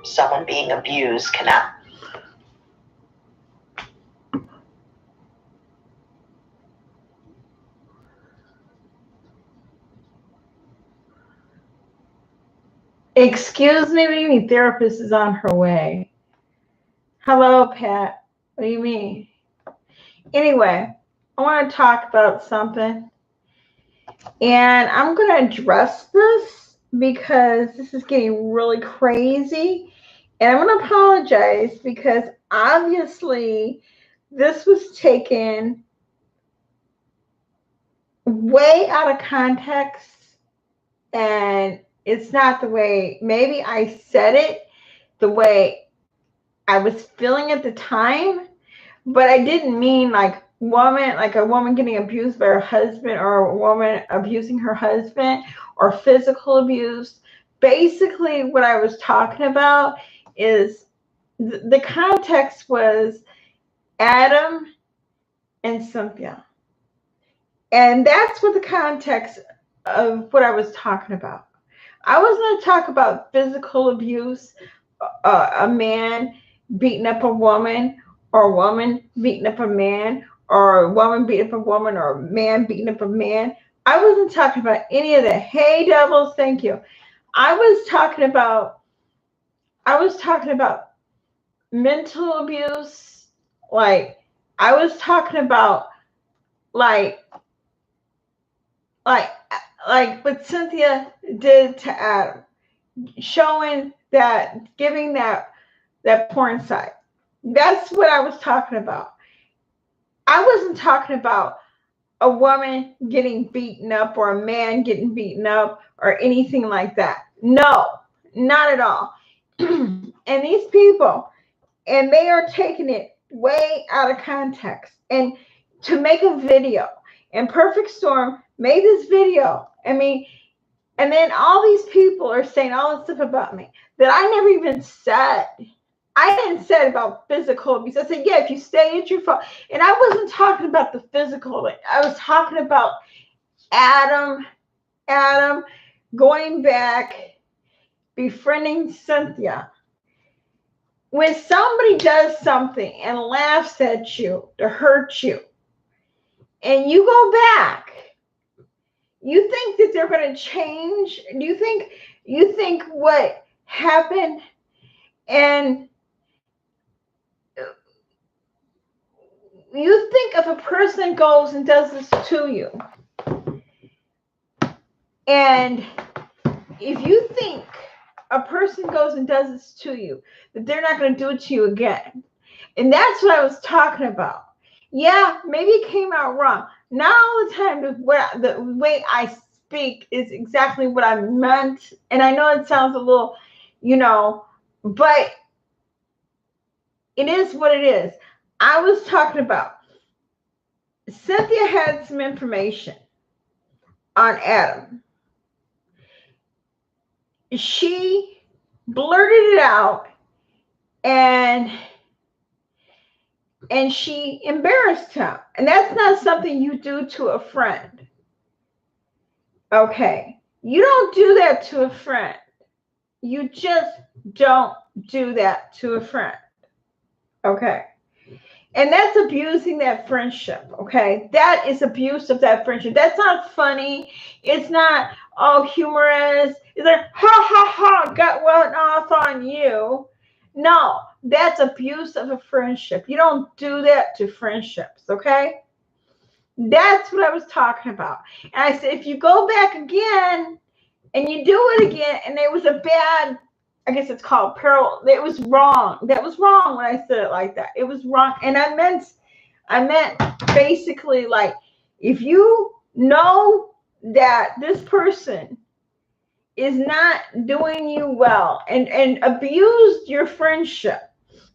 someone being abused cannot. Excuse me, what do you mean therapist is on her way? Hello, Pat. What do you mean? Anyway, I want to talk about something. And I'm going to address this because this is getting really crazy. And I'm going to apologize because obviously this was taken way out of context. And it's not the way, maybe I said it the way I was feeling at the time, but I didn't mean like a woman getting abused by her husband or a woman abusing her husband or physical abuse. Basically, what I was talking about is the context was Adam and Cynthia. And that's what the context of what I was talking about. I was going to talk about physical abuse, a man beating up a woman, or a woman beating up a man, or a woman beating up a woman, or a man beating up a man. I wasn't talking about any of that. Hey, devils, thank you. I was talking about mental abuse. Like, I was talking about like what Cynthia did to Adam, showing that, giving that porn site. That's what I was talking about. I wasn't talking about a woman getting beaten up or a man getting beaten up or anything like that. No, not at all. And these people, and they are taking it way out of context. And to make a video, and Perfect Storm made this video. I mean, and then all these people are saying all this stuff about me that I never even said. I didn't say about physical abuse. I said, yeah, if you stay at your phone. And I wasn't talking about the physical. I was talking about Adam going back, befriending Cynthia. When somebody does something and laughs at you to hurt you, and you go back, you think that they're going to change? Do you think what happened, and you think if a person goes and does this to you, and if you think a person goes and does this to you, that they're not going to do it to you again? And that's what I was talking about. Yeah, maybe it came out wrong. Not all the time. The way I speak is exactly what I meant. And I know it sounds a little, but it is what it is. I was talking about Cynthia had some information on Adam. She blurted it out, and she embarrassed him. And that's not something you do to a friend. Okay. You don't do that to a friend. You just don't do that to a friend. Okay. And that's abusing that friendship. Okay. That is abuse of that friendship. That's not funny. It's not, humorous. It's like, ha, ha, ha, got one off on you. No, that's abuse of a friendship. You don't do that to friendships, okay? That's what I was talking about. And I said, if you go back again and you do it again, and it was a bad, I guess it's called parallel, it was wrong. That was wrong when I said it like that. It was wrong. And I meant basically, like, if you know that this person is not doing you well and abused your friendship,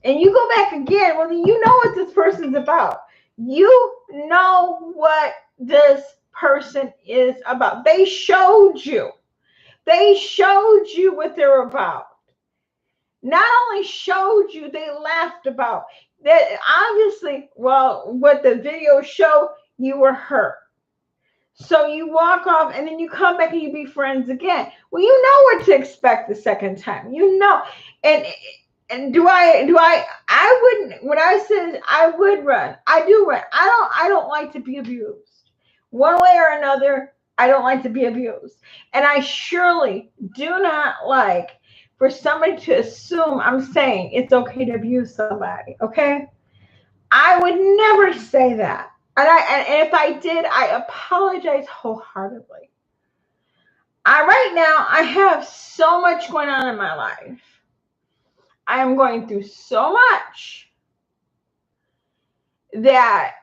and you go back again, well, then you know what this person's about. You know what this person is about. They showed you. They showed you what they're about. Not only showed you, they laughed about. That obviously, well, what the video showed, you were hurt. So you walk off and then you come back and you be friends again. Well, you know what to expect the second time. You know. And I wouldn't, when I said I would run, I do run. I don't like to be abused. One way or another, I don't like to be abused. And I surely do not like for somebody to assume I'm saying it's okay to abuse somebody. Okay? I would never say that. And if I did, I apologize wholeheartedly. Right now I have so much going on in my life. I am going through so much that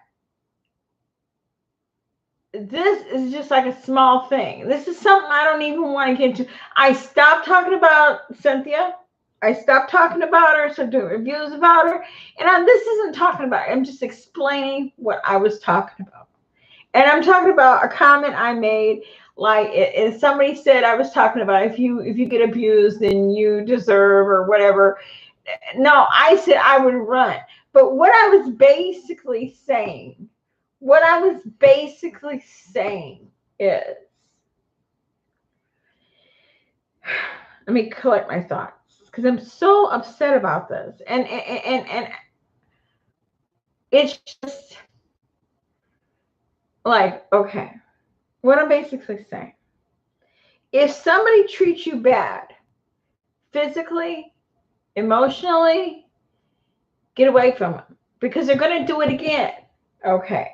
this is just like a small thing. This is something I don't even want to get into. I stopped talking about Cynthia. I stopped talking about her, so doing reviews about her. And this isn't talking about it. I'm just explaining what I was talking about. And I'm talking about a comment I made. Like if somebody said I was talking about if you get abused, then you deserve or whatever. No, I said I would run. But what I was basically saying is, let me collect my thoughts because I'm so upset about this. And it's just like, okay, what I'm basically saying, if somebody treats you bad, physically, emotionally, get away from them because they're going to do it again. Okay.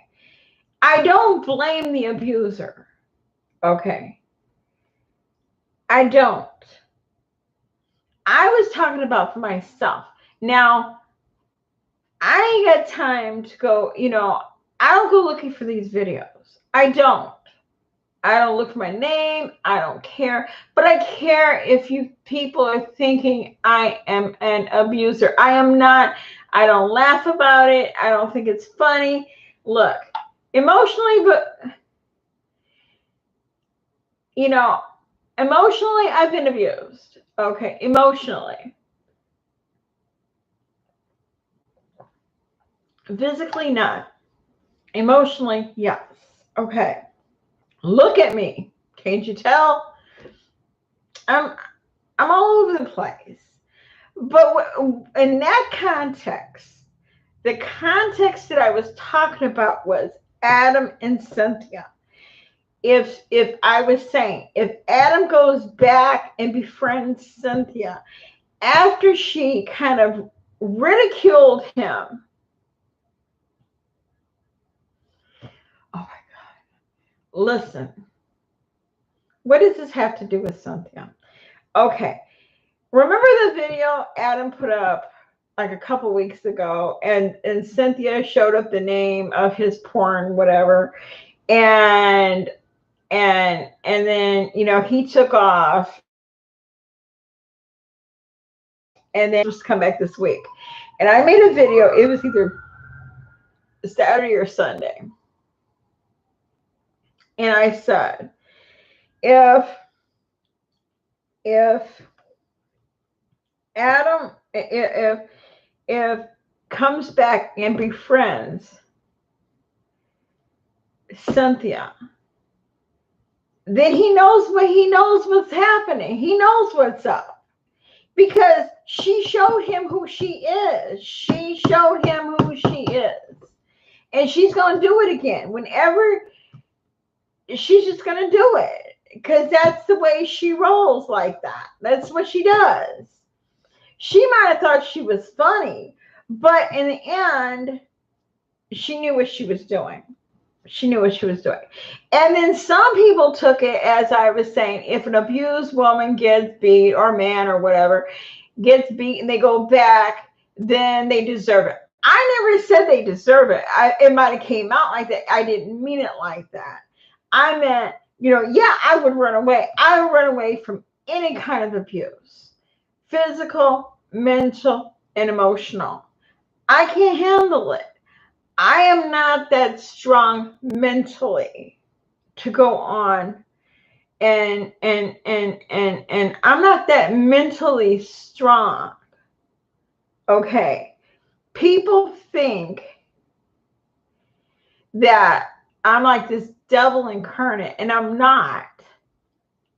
I don't blame the abuser. Okay. I don't. I was talking about for myself. Now, I ain't got time to go, I don't go looking for these videos. I don't look for my name. I don't care. But I care if you people are thinking I am an abuser. I am not. I don't laugh about it. I don't think it's funny. Look, emotionally, but emotionally, I've been abused. Okay, emotionally. Physically, not. Emotionally, yes. Okay. Look at me. Can't you tell? I'm all over the place. But in that context, the context that I was talking about was Adam and Cynthia. If I was saying, if Adam goes back and befriends Cynthia after she kind of ridiculed him. Oh my God. Listen. What does this have to do with Cynthia? Okay. Remember the video Adam put up like a couple weeks ago, and Cynthia showed up the name of his porn, whatever, and then he took off, and then just come back this week. And I made a video. It was either Saturday or Sunday, and I said, if Adam, if comes back and befriends Cynthia, then he knows what's happening. He knows what's up because she showed him who she is. She showed him who she is, and she's going to do it again whenever. She's just going to do it because that's the way she rolls like that. That's what she does. She might have thought she was funny, but in the end, she knew what she was doing. She knew what she was doing. And then some people took it, as I was saying, if an abused woman gets beat, or man or whatever, gets beat and they go back, then they deserve it. I never said they deserve it. It might have came out like that. I didn't mean it like that. I meant, I would run away. I would run away from any kind of abuse. Physical, mental, and emotional. I can't handle it. I am not that strong mentally to go on and I'm not that mentally strong. Okay. People think that I'm like this devil incarnate, and I'm not.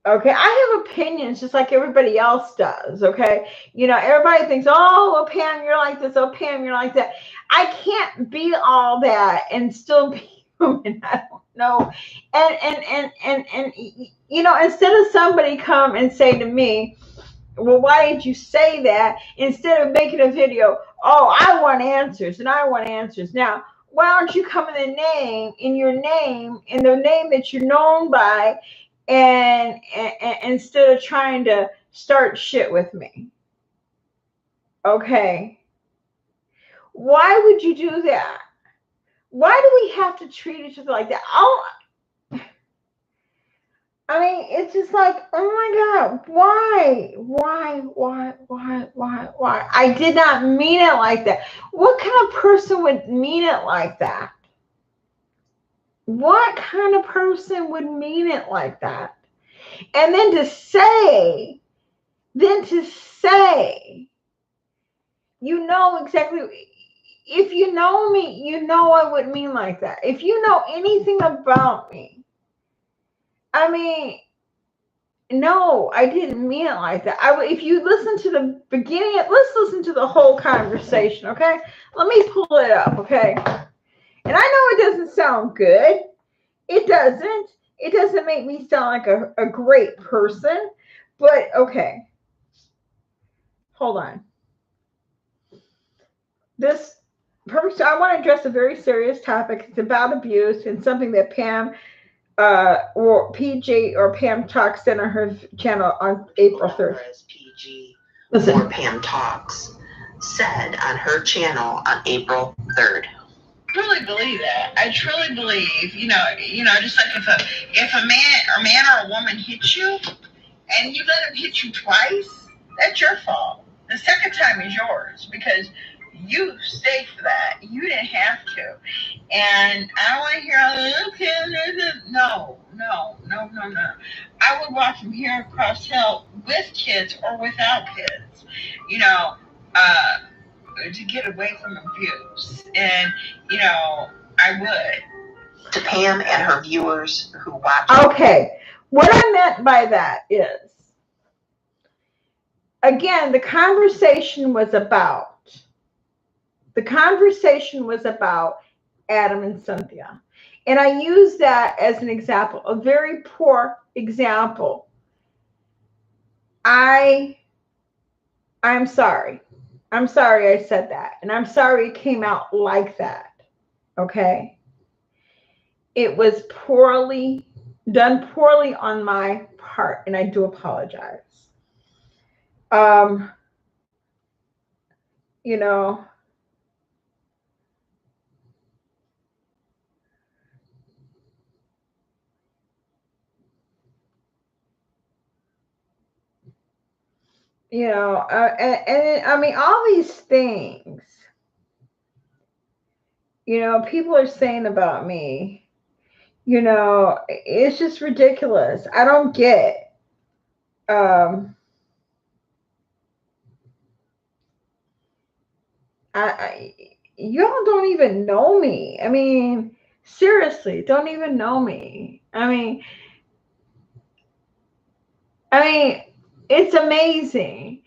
Okay, I have opinions just like everybody else does. Okay, everybody thinks, oh, well, Pam, you're like this. Oh, Pam, you're like that. I can't be all that and still be human. I don't know. And instead of somebody come and say to me, well, why did you say that? Instead of making a video, oh, I want answers and I want answers. Now, why don't you come in your name, in the name that you're known by, and instead of trying to start shit with me? Okay. Why would you do that? Why do we have to treat each other like that? I mean, it's just like, oh my God, why? I did not mean it like that. What kind of person would mean it like that? What kind of person would mean it like that? And then to say, exactly, if you know me, I would mean like that. If you know anything about me, I mean, no, I didn't mean it like that. If you listen to the beginning, let's listen to the whole conversation, okay? Let me pull it up, okay? And I know it doesn't sound good. It doesn't. It doesn't make me sound like a great person, but okay. Hold on. This person, I want to address a very serious topic. It's about abuse and something that Pam or PG or Pam Talks in on her channel on April 3rd. PG or Pam Talks said on her channel on April 3rd. I truly believe that. I truly believe, just like if a man or a woman hits you and you let him hit you twice, that's your fault. The second time is yours because you stayed for that. You didn't have to. And I don't want to hear, no. I would walk from here across hell with kids or without kids, to get away from abuse. And, I would. To Pam and her viewers who watch. Okay. What I meant by that is, again, the conversation was about Adam and Cynthia. And I use that as an example, a very poor example. I'm sorry. I'm sorry I said that. And I'm sorry it came out like that. Okay? It was done poorly on my part, and I do apologize. And I mean, all these things, people are saying about me, it's just ridiculous. I don't get it. Y'all don't even know me. I mean, seriously, don't even know me. I mean, it's amazing.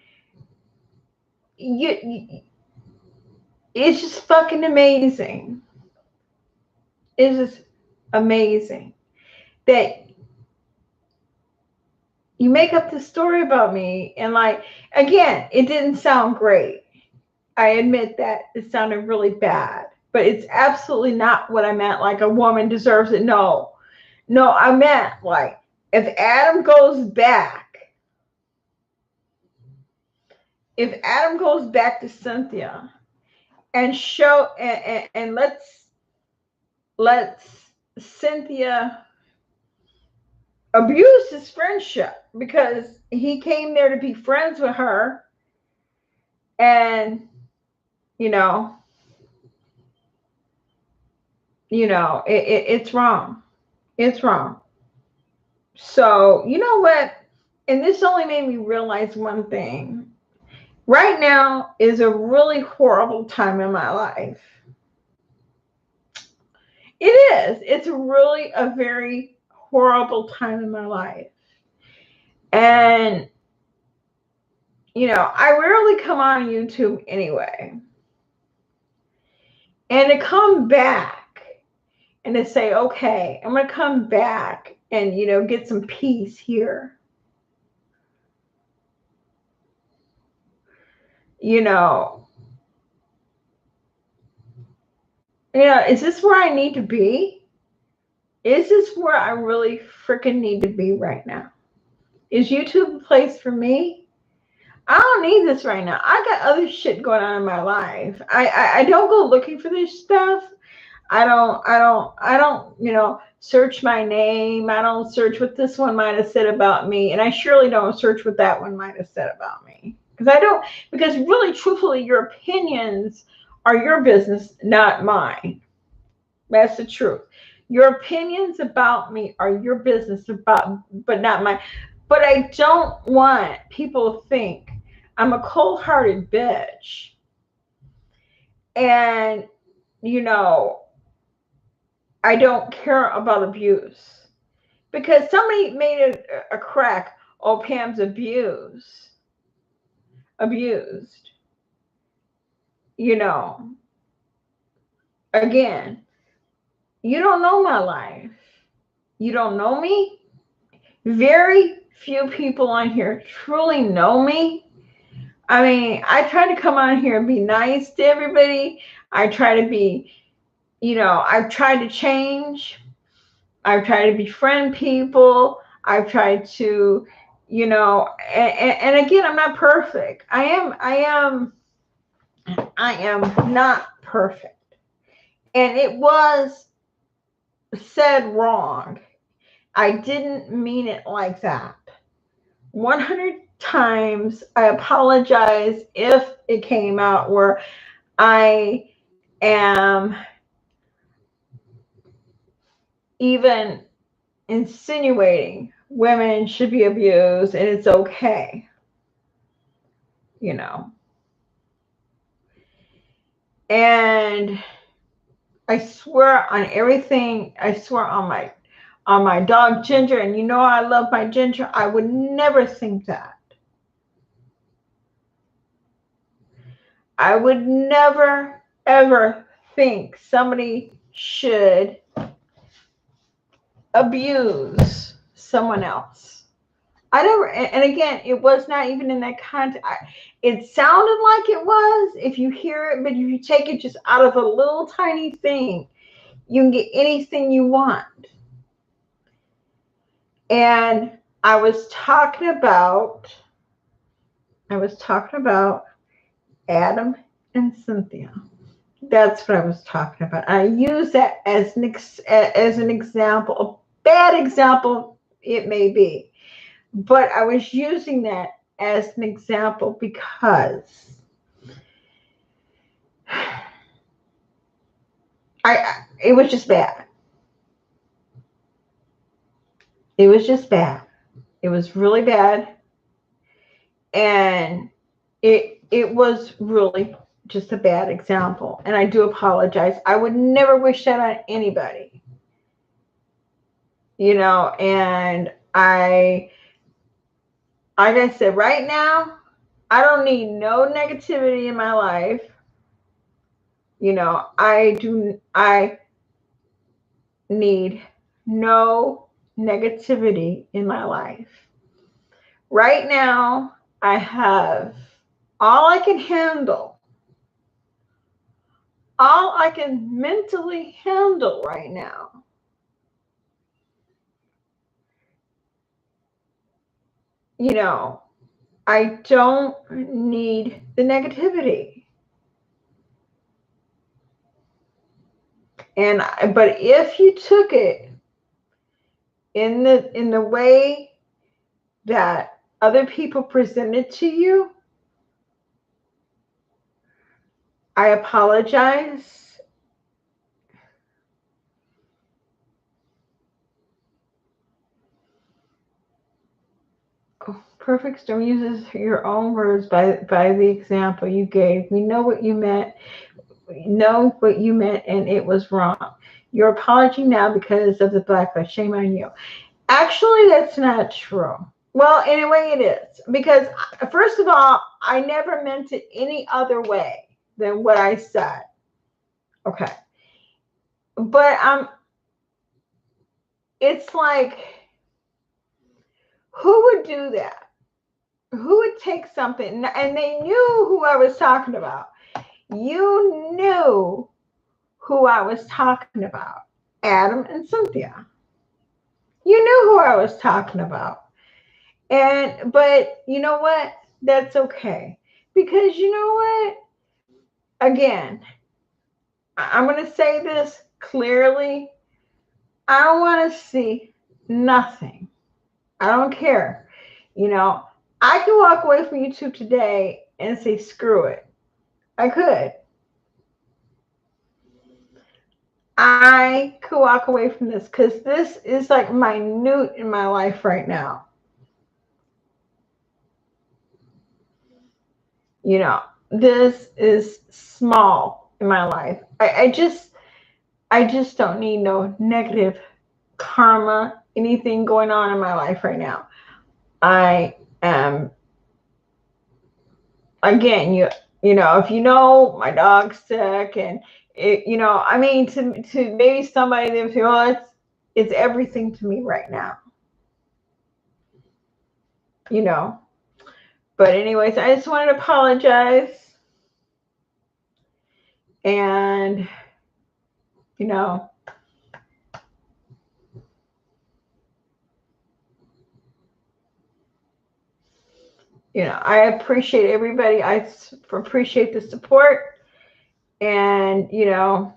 It's just fucking amazing. It's just amazing that you make up this story about me, and again, it didn't sound great. I admit that it sounded really bad, but it's absolutely not what I meant. Like a woman deserves it. No, I meant if Adam goes back to Cynthia and and let's Cynthia abuse his friendship because he came there to be friends with her, and it's wrong. It's wrong. So you know what? And this only made me realize one thing. Right now is a really horrible time in my life. It is. It's really a very horrible time in my life. And, you know, I rarely come on YouTube anyway. And to come back and to say, okay, I'm going to come back and, you know, get some peace here. You know, is this where I need to be? Is this where I really freaking need to be right now? Is YouTube a place for me? I don't need this right now. I got other shit going on in my life. I don't go looking for this stuff. I don't, you know, search my name. I don't search what this one might have said about me. And I surely don't search what that one might have said about me. Because really, truthfully, your opinions are your business, not mine. That's the truth. Your opinions about me are your business, but not mine. But I don't want people to think I'm a cold-hearted bitch. And, you know, I don't care about abuse. Because somebody made a crack, oh, Pam's abused. You know, again, you don't know my life. You don't know me. Very few people on here truly know me. I mean, I try to come on here and be nice to everybody. I try to be, you know, I've tried to change. I've tried to befriend people. I've tried to, you know, and again, I'm not perfect. I am not perfect. And it was said wrong. I didn't mean it like that. 100 times I apologize if it came out where I am even insinuating women should be abused and it's okay. You know. And I swear on everything. I swear on my dog Ginger, and you know I love my Ginger. I would never think that. I would never ever think somebody should abuse someone else. I never, and again, it was not even in that context. It sounded like it was if you hear it, but if you take it just out of a little tiny thing, you can get anything you want. And I was talking about Adam and Cynthia. That's what I was talking about. I use that as an example, a bad example it may be, but I was using that as an example because it was just bad. It was just bad. It was really bad. And it was really just a bad example. And I do apologize. I would never wish that on anybody. You know, and like I said, right now, I don't need no negativity in my life. You know, I need no negativity in my life. Right now, I have all I can handle, all I can mentally handle right now. You know, I don't need the negativity. But if you took it in the way that other people present it to you, I apologize. Perfect Storm uses your own words by the example you gave. We know what you meant. We know what you meant, and it was wrong. Your apology now because of the backlash. Shame on you. Actually, that's not true. Well, anyway, it is. Because, first of all, I never meant it any other way than what I said. Okay. But it's like, who would do that? Who would take something? And they knew who I was talking about. You knew who I was talking about. Adam and Cynthia. You knew who I was talking about. But you know what? That's okay. Because you know what? Again, I'm going to say this clearly. I don't want to see nothing. I don't care. You know, I could walk away from YouTube today and say, screw it. I could. I could walk away from this because this is like minute in my life right now. You know, this is small in my life. I just don't need no negative karma, anything going on in my life right now. I am, again, you know, if you know my dog's sick and it, you know, I mean, to maybe somebody that feels it's everything to me right now. You know. But anyways, I just wanted to apologize. And, you know, I appreciate everybody. I appreciate the support. And, you know,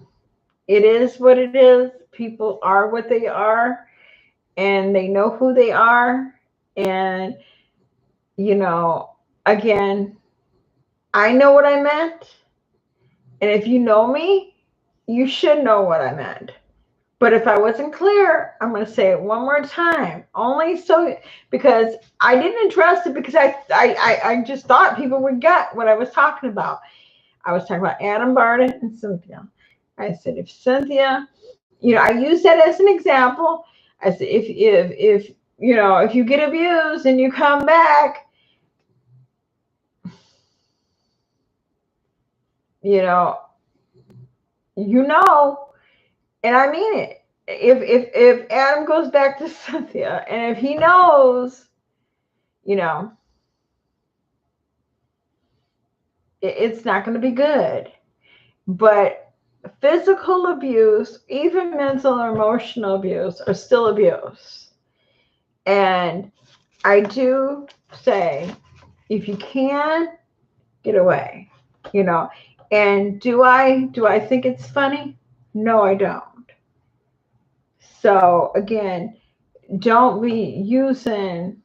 it is what it is. People are what they are. And they know who they are. And, you know, again, I know what I meant. And if you know me, you should know what I meant. But if I wasn't clear, I'm going to say it one more time. Only so, because I didn't address it because I just thought people would get what I was talking about. I was talking about Adam Barden and Cynthia. I said, if Cynthia, you know, I used that as an example. I said, if you know, if you get abused and you come back, you know, and I mean it. If Adam goes back to Cynthia and if he knows, you know, it's not going to be good. But physical abuse, even mental or emotional abuse, are still abuse. And I do say, if you can, get away, you know. And do I think it's funny? No, I don't. So again, don't be using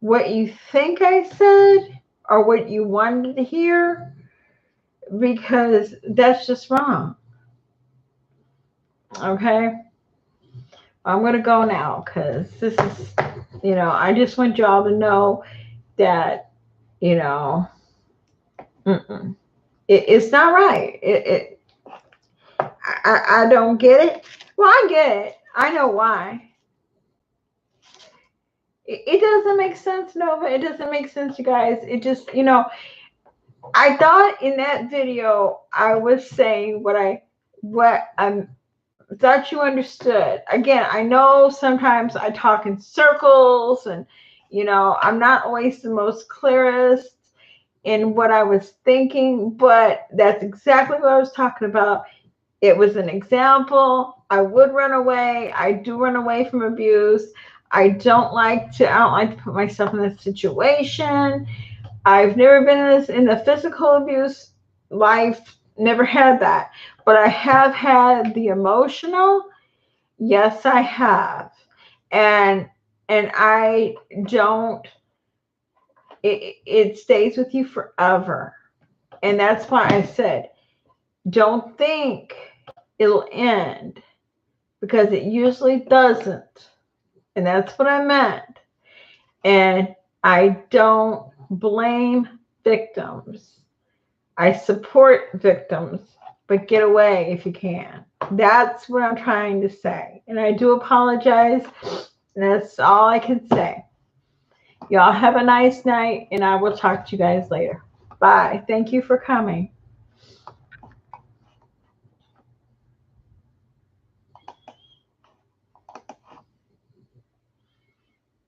what you think I said or what you wanted to hear, because that's just wrong. Okay? I'm going to go now because this is, you know, I just want y'all to know that, you know, it's not right. I don't get it. Well, I get it. I know why. It doesn't make sense, Nova. It doesn't make sense, you guys. It just, you know, I thought in that video I was saying what I thought you understood. Again, I know sometimes I talk in circles and, you know, I'm not always the most clearest in what I was thinking, but that's exactly what I was talking about. It was an example. I would run away. I do run away from abuse. I don't like to put myself in this situation. I've never been in the physical abuse life, never had that. But I have had the emotional. Yes, I have. And I don't, it stays with you forever. And that's why I said, don't think it'll end, because it usually doesn't. And that's what I meant. And I don't blame victims. I support victims but get away if you can. That's what I'm trying to say. And I do apologize. That's all I can say. Y'all have a nice night, and I will talk to you guys later. Bye. Thank you for coming.